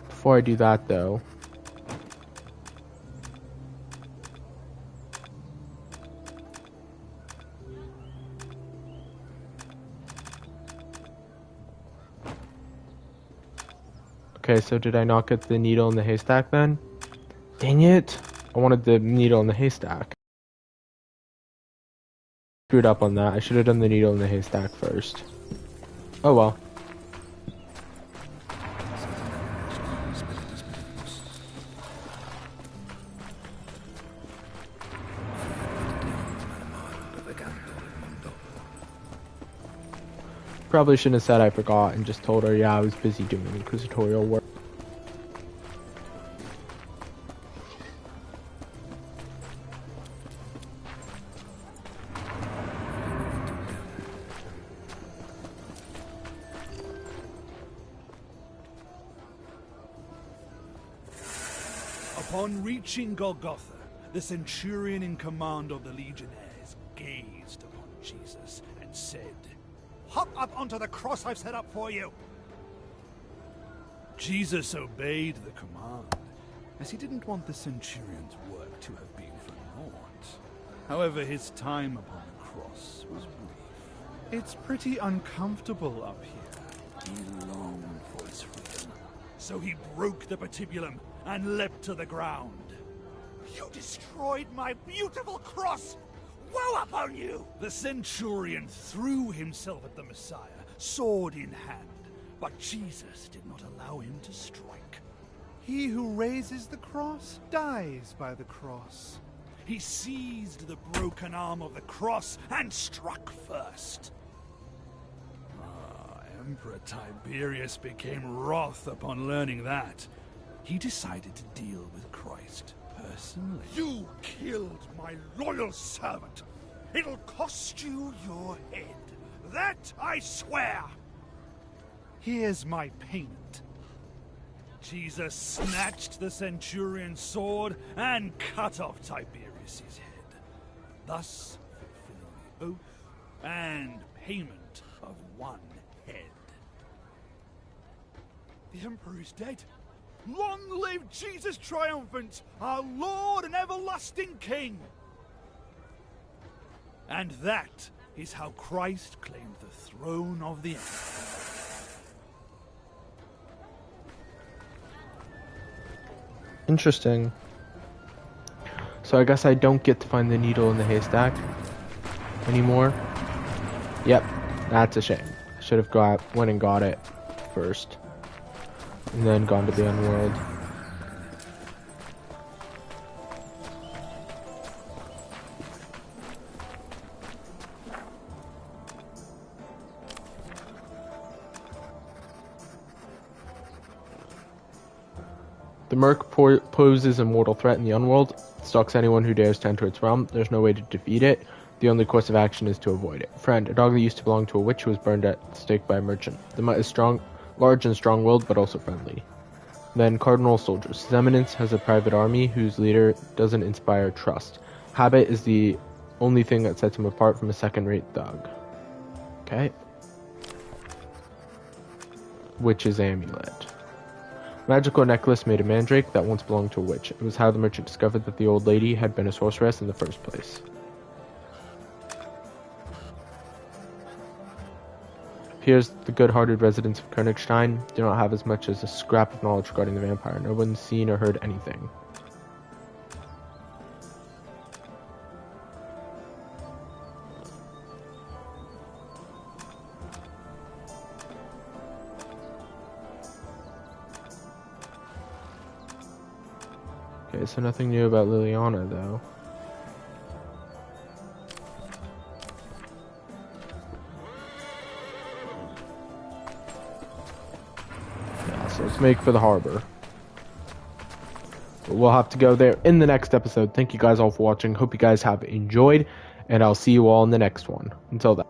Before I do that, though, okay, so did I not get the needle in the haystack then? Dang it! I wanted the needle in the haystack. Screwed up on that. I should have done the needle in the haystack first. Oh well. Probably shouldn't have said I forgot and just told her, yeah, I was busy doing inquisitorial work. Upon reaching Golgotha, the centurion in command of the legionnaires gazed upon Jesus and said, "Hop up onto the cross I've set up for you." Jesus obeyed the command, as he didn't want the centurion's work to have been for naught. However, his time upon the cross was brief. It's pretty uncomfortable up here. He longed for his freedom. So he broke the patibulum and leapt to the ground. "You destroyed my beautiful cross! Woe upon you!" The centurion threw himself at the Messiah, sword in hand, but Jesus did not allow him to strike. He who raises the cross dies by the cross. He seized the broken arm of the cross and struck first. Emperor Tiberius became wroth upon learning that. He decided to deal with Christ personally. "You killed my loyal servant. It'll cost you your head. That I swear." "Here's my payment." Jesus snatched the centurion's sword and cut off Tiberius's head, thus fulfilling the oath and payment of one head. The Emperor is dead. Long live Jesus triumphant, our Lord and everlasting King! And that is how Christ claimed the throne of the Empire. Interesting. So I guess I don't get to find the needle in the haystack anymore. Yep, that's a shame. I should have went and got it first, and then gone to the Unworld. The Merc poses a mortal threat in the Unworld. It stalks anyone who dares to enter its realm. There's no way to defeat it. The only course of action is to avoid it. Friend, a dog that used to belong to a witch who was burned at the stake by a merchant. The mutt is large and strong-willed, but also friendly. Then Cardinal Soldiers. His Eminence has a private army whose leader doesn't inspire trust. Habit is the only thing that sets him apart from a second-rate thug. Okay. Witch's Amulet. Magical necklace made of mandrake that once belonged to a witch. It was how the merchant discovered that the old lady had been a sorceress in the first place. Appears the good-hearted residents of Koenigstein do not have as much as a scrap of knowledge regarding the vampire. No one's seen or heard anything. Okay, so nothing new about Liliana, though. Yeah, so let's make for the harbor. But we'll have to go there in the next episode. Thank you guys all for watching. Hope you guys have enjoyed, and I'll see you all in the next one. Until then.